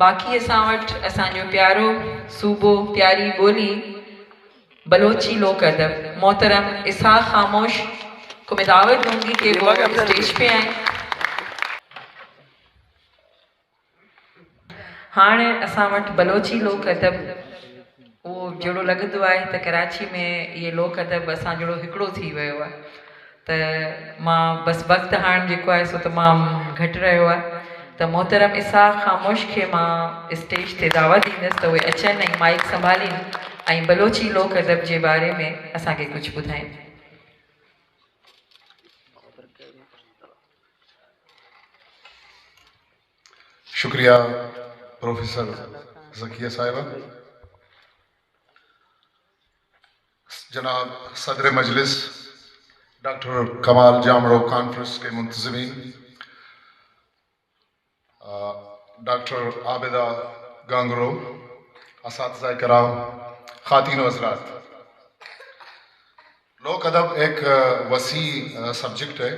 باقی असां वटि असांजो प्यारो सूबो प्यारी ॿोली बलोची लोक अदब मोहतरम इसहाक खामोश को मैं दावत दूंगी कि वो स्टेज पे आए। हाणे असां वटि बलोची लोक अदब उहो जहिड़ो लॻंदो आहे त कराची में इहे लोक अदब असां जहिड़ो हिकिड़ो थी वियो आहे, त मां बसि वक़्तु हाणे जेको आहे सो तमामु घटि रहियो आहे, त मोहतरम इसहाक खामोश खे मां स्टेज ते दावत ॾींदसि त उहे अचनि ऐं माइक संभालीनि ऐं बलोची लोक अदब जे बारे में असांखे कुझु ॿुधाइनि। शुक्रिया प्रोफेसर ज़किया साहिबा। जनाब सदर मजलिस डॉक्टर कमाल जामड़ो कॉन्फ्रेंस के मुंतज़मीन, डॉक्टर आबिदा गांगरो, असातिज़ा कराम, ख़ातीन व हज़रात, लोक अदब एक वसी सब्जेक्ट है।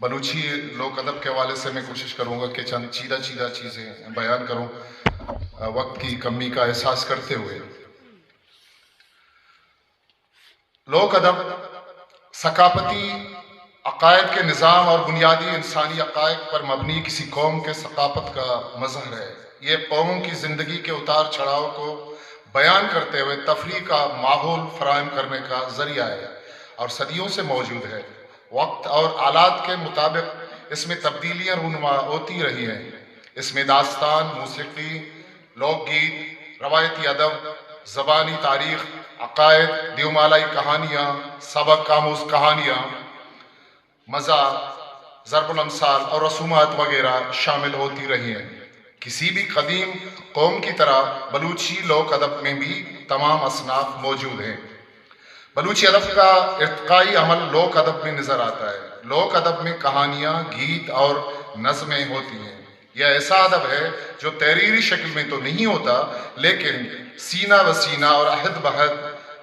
बलूची लोक अदब के हवाले से मैं कोशिश करूँगा कि चंद चीदा चीज़ें बयान करूँ वक्त की कमी का एहसास करते हुए। लोक अदब सकाफती अकायद के निज़ाम और बुनियादी इंसानी अकायद पर मबनी किसी कौम के सकाफत का मज़हर है। ये कौमों की ज़िंदगी के उतार चढ़ाव को बयान करते हुए तफरीह का माहौल फराहम करने का ज़रिया है और सदियों से मौजूद है। वक्त और आलात के मुताबिक इसमें तब्दीलियाँ रूनुमा होती रही हैं। इसमें दास्तान, मौसीकी, लोकगीत, रवायती अदब, ज़बानी तारीख़, अकायद, दिवमालाई कहानियाँ, सबक आमूज़ कहानियाँ, मज़ा, ज़रबुल अमसाल और रसूमात वगैरह शामिल होती रही हैं। किसी भी कदीम कौम की तरह बलूची लोक अदब में भी तमाम असनाफ मौजूद हैं। बलूची अदब का इर्तिकाई अमल लोक अदब में नज़र आता है। लोक अदब में कहानियाँ, गीत और नज़में होती हैं। यह ऐसा अदब है जो तहरीरी शक्ल में तो नहीं होता, लेकिन सीना व सीना और अहद बहद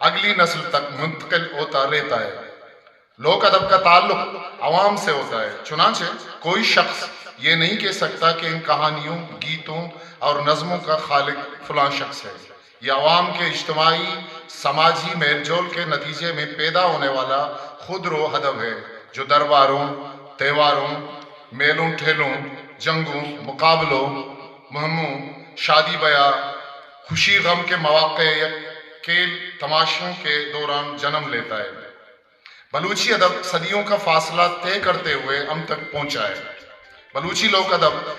अगली नस्ल तक मुंतकिल होता रहता है। लोक अदब का ताल्लुक अवाम से होता है, चुनांचे कोई शख्स ये नहीं कह सकता कि इन कहानियों, गीतों और नज़मों का खालिक फलां शख्स है। ये अवाम के इज्तिमाई समाजी मेलजोल के नतीजे में पैदा होने वाला खुद रो अदब है, जो दरबारों, त्योहारों, मेलों ठेलों, जंगों, मुकाबलों, मुहिमों, शादी ब्याह, खुशी गम के मौके या खेल तमाशों के दौरान जन्म लेता है। बलूची अदब सदियों का फासला तय करते हुए हम तक पहुंचा है। बलूची लोक अदब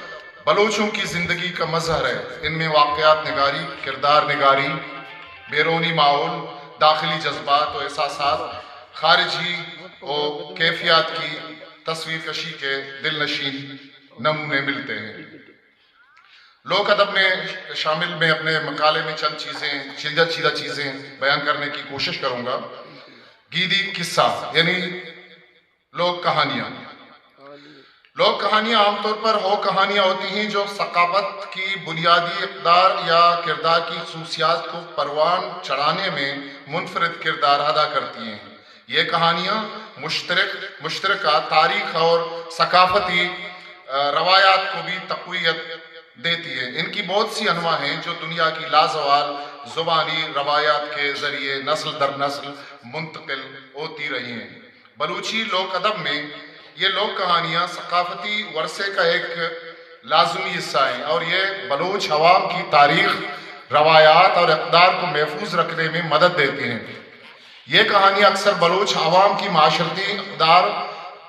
बलोचों की ज़िंदगी का मज़हर है। इनमें वाक़यात निगारी, किरदार निगारी, बैरूनी माहौल, दाखिली जज्बात और एहसासात, खारिजी और कैफियत की तस्वीर कशी के दिलनशीन नमूने मिलते हैं। लोक अदब में शामिल मैं अपने मकाले में चंद चीज़ें चीज़ें बयान करने की कोशिश करूँगा। गीदी किस्सा यानी लोक कहानियाँ। लोक कहानियाँ आमतौर पर वो कहानियाँ होती हैं जो सकाफत की बुनियादी इक़दार या किरदार की खसूसियात को परवान चढ़ाने में मुनफरिद किरदार अदा करती हैं। ये कहानियाँ मुश्तरका तारीख़ और सकाफती रवायात को भी तक़वियत देती है। इनकी बहुत सी अनवा हैं जो दुनिया की लाजवाल ज़ुबानी रवायात के ज़रिए नस्ल दर नस्ल मुंतकिल होती रही हैं। बलूची लोक अदब में ये लोक कहानियाँ सकाफती वर्से का एक लाजमी हिस्सा हैं और ये बलूच अवाम की तारीख़, रवायात और इक़दार को महफूज रखने में मदद देती हैं। ये कहानियाँ अक्सर बलूच अवाम की माशरती इक़दार,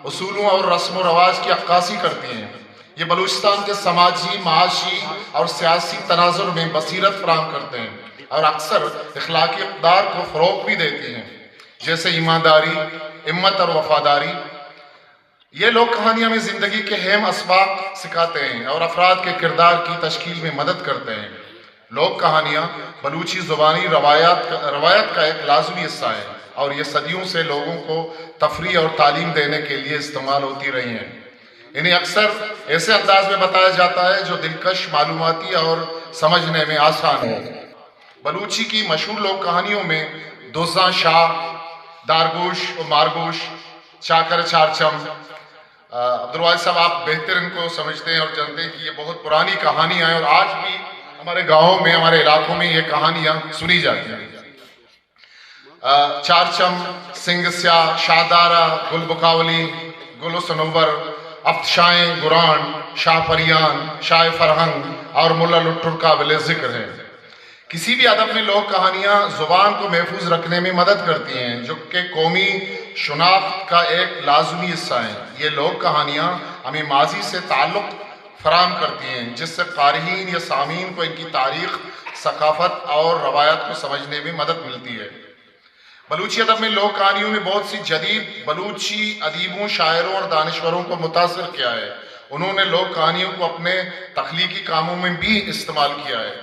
उसूलों और रस्म व रवाज की अक्कासी करती हैं। ये बलूचिस्तान के समाजी, माशी और सियासी तनाजुर में बसीरत फराहम करते हैं और अक्सर इखलाकी इक़दार को फ़रोग़ भी देती हैं, जैसे ईमानदारी, हिम्मत और वफादारी। ये लोक कहानियाँ में ज़िंदगी के अहम असबाब सिखाते हैं और अफराद के किरदार की तश्कील में मदद करते हैं। लोक कहानियाँ बलूची ज़ुबानी रवायत का एक लाजमी हिस्सा है और ये सदियों से लोगों को तफरीह और तालीम देने के लिए इस्तेमाल होती रही हैं। इन्हें अक्सर ऐसे अंदाज में बताया जाता है जो दिलकश, मालूमाती और समझने में आसान है। बलूची की मशहूर लोक कहानियों में दोसा शाह, दारगोश और मारगोश, चाकर चारचम, अब्दुल वाहिद साहब आप बेहतर इनको समझते हैं और जानते हैं कि ये बहुत पुरानी कहानियाँ हैं और आज भी ہمارے گاؤں میں ہمارے علاقوں میں یہ کہانیاں سنی جاتی ہیں. چارچم، سنگ سیاہ، شاہدارہ، گل بکاولی، گل و سنور، افشائیں گران، شاہ پریان، شاہ فرہنگ اور ملا لٹر قابل ذکر ہیں. کسی بھی ادب میں لوگ کہانیاں زبان کو محفوظ رکھنے میں مدد کرتی ہیں جو کہ قومی شناخت کا ایک لازمی حصہ ہیں. یہ لوگ کہانیاں ہمیں ماضی سے تعلق فراہم کرتی ہیں جس سے قارئین یا سامعین کو ان کی تاریخ، ثقافت اور روایات کو سمجھنے میں مدد ملتی ہے. بلوچی ادب میں لوگ کہانیوں نے بہت سی جدید بلوچی ادیبوں، شاعروں اور دانشوروں کو متاثر کیا ہے. انہوں نے لوگ کہانیوں کو اپنے تخلیقی کاموں میں بھی استعمال کیا ہے.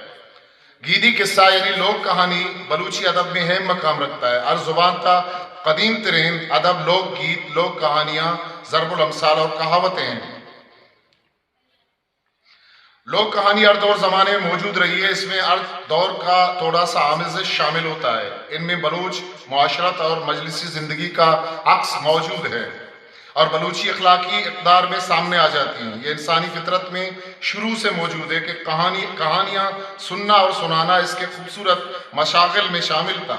گیدی قصہ یعنی لوگ کہانی بلوچی ادب میں اہم مقام رکھتا ہے. ہر زبان کا قدیم ترین ادب لوگ گیت، لوگ کہانیاں، ضرب الامثال اور کہاوتیں ہیں. لوگ کہانی ہر دور زمانے میں موجود رہی ہے. اس میں ہر دور کا تھوڑا سا آمیزش شامل ہوتا ہے. ان میں بلوچ معاشرت اور مجلسی زندگی کا عکس موجود ہے اور بلوچی اخلاقی اقدار میں سامنے آ جاتی ہیں. یہ انسانی فطرت میں شروع سے موجود ہے کہ کہانیاں سننا اور سنانا اس کے خوبصورت مشاغل میں شامل تھا.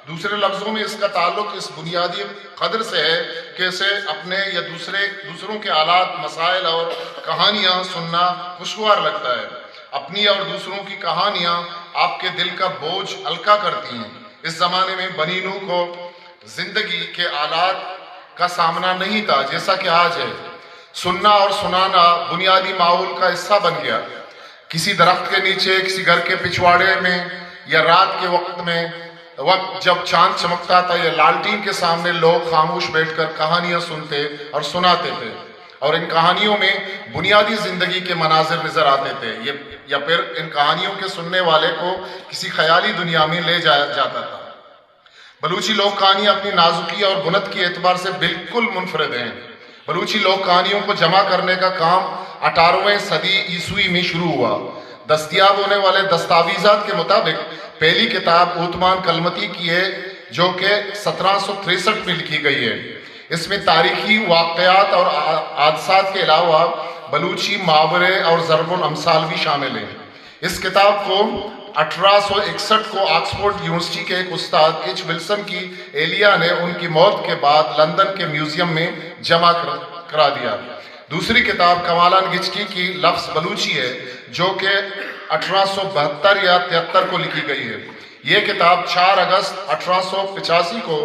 دوسرے لفظوں میں اس کا تعلق اس بنیادی قدر سے ہے کہ اسے اپنے یا دوسروں کے آلات، مسائل اور کہانیاں سننا خوشگوار لگتا ہے. اپنی اور دوسروں کی کہانیاں آپ کے دل کا بوجھ ہلکا کرتی ہیں. اس زمانے میں بنی نوح کو زندگی کے آلات کا سامنا نہیں تھا جیسا کہ آج ہے. سننا اور سنانا بنیادی ماحول کا حصہ بن گیا. کسی درخت کے نیچے، کسی گھر کے پچھواڑے میں یا رات کے وقت جب چاند چمکتا تھا یا لالٹین کے سامنے لوگ خاموش بیٹھ کر کہانیاں سنتے اور سناتے تھے اور ان کہانیوں میں بنیادی زندگی کے مناظر نظر آتے تھے یا پھر ان کہانیوں کے سننے والے کو کسی خیالی دنیا میں لے جایا جاتا تھا. بلوچی لوگ کہانیاں اپنی نازکی اور بنت کے اعتبار سے بالکل منفرد ہیں. بلوچی لوگ کہانیوں کو جمع کرنے کا کام 18ویں صدی عیسوی میں شروع ہوا. دستیاب ہونے والے دستاویزات کے مطابق پہلی کتاب اوتمان کلمتی کی ہے جو کہ 1763 میں لکھی گئی ہے. اس میں تاریخی واقعات اور حادثات کے علاوہ بلوچی محاورے اور ضرب الامثال بھی شامل ہیں. اس کتاب کو 1861 کو آکسفورڈ یونیورسٹی کے ایک استاد ایچ ولسن کی ایلیا نے ان کی موت کے بعد لندن کے میوزیم میں جمع کرا دیا. دوسری کتاب کمالان گچکی کی لفظ بلوچی ہے جو کہ 1872 یا 73 کو لکھی گئی ہے. یہ کتاب 4 اگست 1885 کو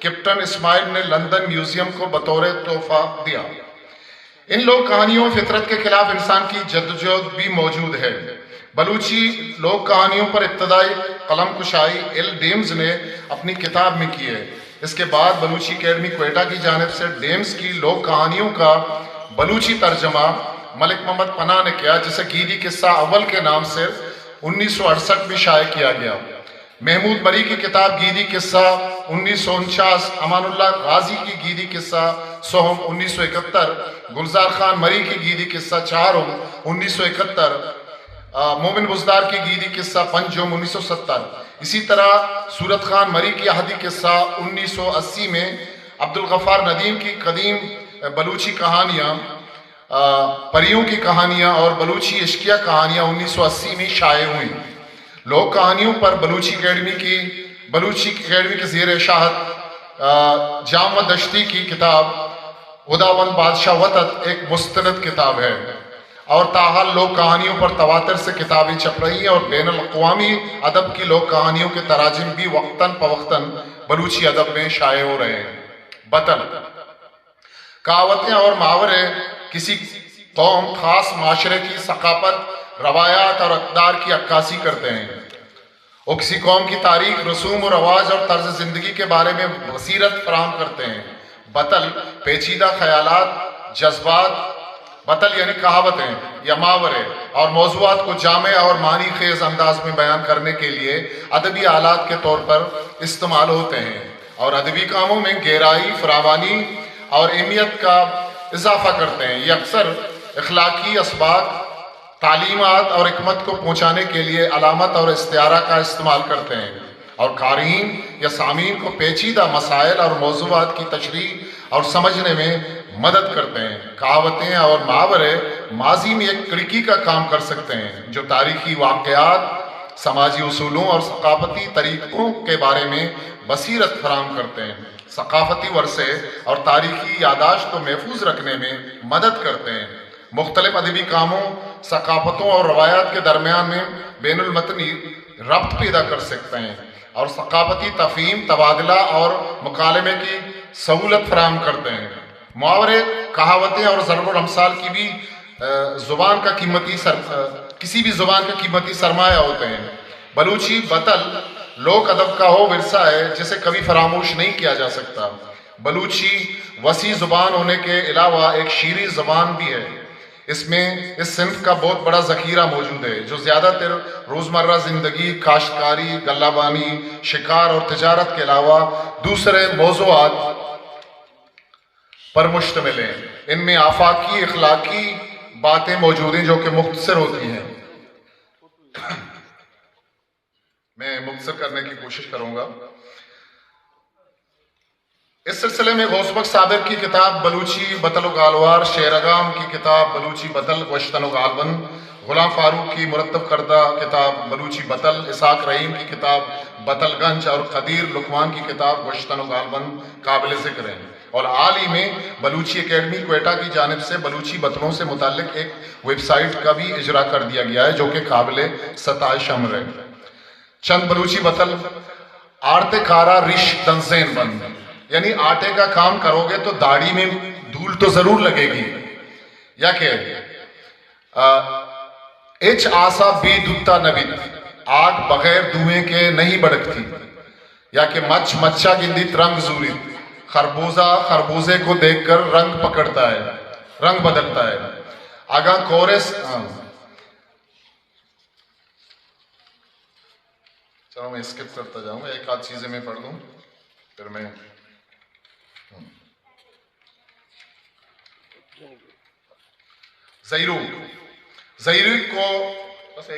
کیپٹن اسماعیل نے لندن میوزیم کو بطور تحفہ دیا. ان لوگ کہانیوں فطرت کے خلاف انسان کی جدوجہد بھی موجود ہے. بلوچی لوگ کہانیوں پر ابتدائی قلم کشائی ایل ڈیمز نے اپنی کتاب میں کی ہے. اس کے بعد بلوچی اکیڈمی کوئٹہ کی جانب سے ڈیمز کی لوگ کہانیوں کا بلوچی ترجمہ ملک محمد پناہ نے کیا جسے گیدی قصہ اول کے نام سے 1968 میں شائع کیا گیا. محمود مری کی کتاب گیدی قصہ 1949، امان اللہ غازی کی گیدی قصہ سوہم 1971، گلزار خان مری کی گیدی قصہ چہارم 1971، مومن بزدار کی گیدی قصہ پنجم 1970. اسی طرح صورت خان مری کی احدی قصہ 1980 میں. عبدالغفار ندیم کی قدیم بلوچی کہانیاں، پریوں کی کہانیاں اور بلوچی عشقیہ کہانیاں 1980 میں شائع ہوئیں. لوگ کہانیوں پر بلوچی اکیڈمی کے زیر اشاعت جامع دشتی کی کتاب خداوند بادشاہ وطد ایک مستند کتاب ہے اور تاحال لوگ کہانیوں پر تواتر سے کتابیں چھپ رہی ہیں اور بین الاقوامی ادب کی لوگ کہانیوں کے تراجم بھی وقتاً فوقتاً بلوچی ادب میں شائع ہو رہے ہیں. بطن کہاوتیں اور محاورے کسی قوم، خاص معاشرے کی ثقافت، روایات اور اقدار کی عکاسی کرتے ہیں. وہ کسی قوم کی تاریخ، رسوم و رواج اور طرز زندگی کے بارے میں بصیرت فراہم کرتے ہیں. بطل پیچیدہ خیالات، جذبات، بطل یعنی کہاوتیں یا محاورے اور موضوعات کو جامع اور معنی خیز انداز میں بیان کرنے کے لیے ادبی آلات کے طور پر استعمال ہوتے ہیں اور ادبی کاموں میں گہرائی، فراوانی اور اہمیت کا اضافہ کرتے ہیں. یہ اکثر اخلاقی اسباق، تعلیمات اور حکمت کو پہنچانے کے لیے علامت اور استعارہ کا استعمال کرتے ہیں اور قارئین یا سامعین کو پیچیدہ مسائل اور موضوعات کی تشریح اور سمجھنے میں मदद करते हैं। कहावतें और मुहावरे माजी में एक खिड़की का काम कर सकते हैं जो तारीखी वाक़यात, समाजी उसूलों और सकाफती तरीक़ों के बारे में बसीरत फराहम करते हैं। सकाफती वरसे और तारीखी यादाश्त को महफूज रखने में मदद करते हैं। मुख्तलिफ अदबी कामों, सकाफतों और रवायात के दरमियान में बैनुल-मतनी रब्त पैदा कर सकते हैं और सकाफती तफ़हीम, तबादला और मुकालमे की सहूलत फराहम करते हैं। मुहावरे, कहावतें और ज़रबुल अमसाल की भी ज़ुबान का किसी भी ज़ुबान का कीमती सरमाया होते हैं। बलूची बतल लोक अदब का वो विरसा है जिसे कभी फरामोश नहीं किया जा सकता। बलूची वसी ज़ुबान होने के अलावा एक शीरी ज़ुबान भी है। इसमें इस सिंफ का बहुत बड़ा ज़ख़ीरा मौजूद है जो ज़्यादातर रोज़मर्रा ज़िंदगी, काश्तकारी, गल्लाबानी, शिकार और तिजारत के अलावा दूसरे मौज़ूआत पर मुश्तमिल हैं। इनमें आफाकी इखलाकी बातें मौजूद हैं जो कि मुख्तसर होती हैं। मैं मुख्तसर करने की कोशिश करूँगा। इस सिलसिले में गौसबख्श साबिर की किताब बलूची बतल गालवार, शेरगाम की किताब बलूची बतल वश्तन गालबन, गुलाम फारूक की मुरतब करदा किताब बलूची बतल, इसाक रहीम की किताब बतलगंज और कदीर लुकमान की किताब वश्तन गालबन काबिल ज़िक्र हैं। और हाल ही में बलूची एकेडमी क्वेटा की जानिब से बलूची बतलों से मुताल्लिक एक वेबसाइट का भी इजरा कर दिया गया है जो कि काबिल सताइश अमर है। चंद बलूची बतल आरते कारा रिश तंजेन बंद, यानी आटे का काम करोगे तो दाढ़ी में धूल तो जरूर लगेगी। या के एच आसा बी दुत्ता नबित, आग बगैर धुएं के नहीं भड़कती। या कि मच मच्छा गिंदित रंग जूरी, खरबूजा खरबूजे को देखकर रंग पकड़ता है, रंग बदलता है। आगा कोरेस, चलो मैं स्किप करता जाऊंगा, एक आध चीजें मैं पढ़ दूं फिर मैं ज़ैरूक को बस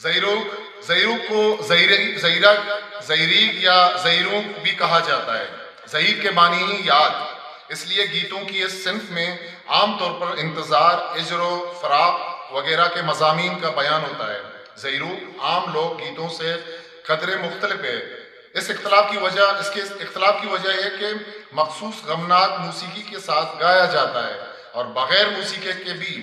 ज़ैरूक को ज़ैरीग या ज़ैरूक भी कहा जाता है। ज़हीर के मानी ही याद, इसलिए गीतों की इस सिंफ में आमतौर पर इंतज़ार, इजरो, फ़राक़ वगैरह के मज़ामीन का बयान होता है। ज़ैरूक आम लोक गीतों से कदरे मुख्तलिफ है। इसके इख्तलाफ की वजह है कि मखसूस गमनाक मौसीकी के साथ गाया जाता है और बग़ैर मौसीकी के भी।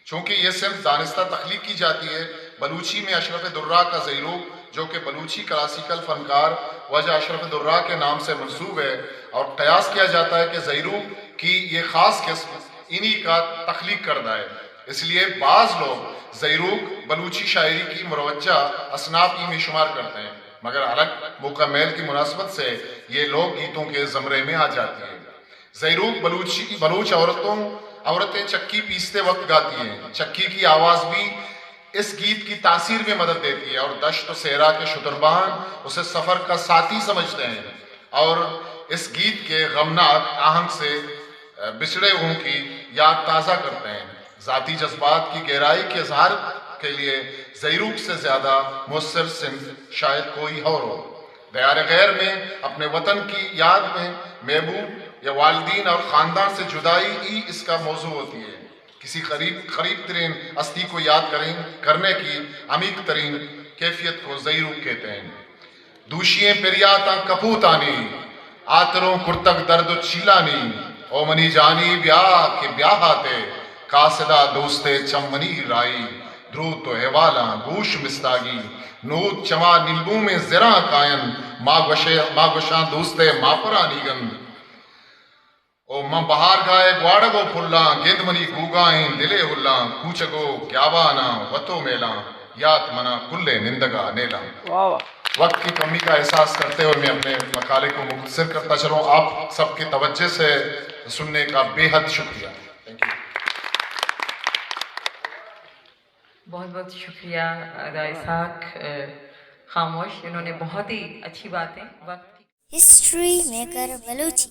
चूँकि ये सिर्फ दानिस्ता तख्लीक की जाती है। बलूची में अशरफ दुर्रा का ज़ैरूक, जो कि बलूची क्लासिकल फ़नकार वजह अशरफ दुर्रा के नाम से मंसूब है, और क़यास किया जाता है कि ज़ैरूक की ये ख़ास किस्म इन्हीं का तख्लीक करदा है। इसलिए बाज़ लोग ज़ैरूक बलूची शायरी की मुरवज्जा असनाफ़ में शुमार करते हैं, मगर अलग मुकम्मल की मुनासबत से ये लोग गीतों के ज़मरे में आ जाती है। ज़ैरूक बलूच औरतें चक्की पीसते वक्त गाती हैं। चक्की की आवाज़ भी इस गीत की तासीर में मदद देती है और दश्त व सहरा के शुतरबान उसे सफ़र का साथी समझते हैं और इस गीत के गमनाक आहंग से बिछड़े हुओं की याद ताज़ा करते हैं। ज़ाती जज्बात की गहराई के इज़हार के लिए ज़ैरूक से ज़्यादा मुअस्सर सिंफ शायद कोई और हो। दयार गैर में अपने वतन की याद में महबूब या वालिदीन और ख़ानदान से जुदाई ही इसका मौजू होती है। किसी करीब तरीन हस्ती को याद करने की अमीक तरीन कैफियत को ज़ैरूक कहते हैं। दूशियें पेरियाता कपूतानी, आतरों कुर्तक दर्द चीलानी, ओ मनी जानी ब्याह के ब्याहाते, कासिदा दोस्ते चमनी राई, ध्रुव तो हेवाला गूश मिस्तागी, नूत चमा नीलबू में ज़रा कायन, मागवशा दोस्ते मापरा नीगन, ओ मां बहार गाए ग्वाड़गो फुल्ला, गेंदमनी गूगाएं दिले हुल्ला, कूचगो ग्यावाना वतो मेला, यात मना कुल्ले निंदगा नेला। वक्त की कमी का एहसास करते हुए मैं अपने मकाले को मुख्तसर करता चलूँ। आप सबके तवज्जो से सुनने का बेहद शुक्रिया। Thank you. बहुत बहुत शुक्रिया इसाक खामोश, इन्होंने बहुत ही अच्छी बातें वक्त हिस्ट्री मेकर बलूची।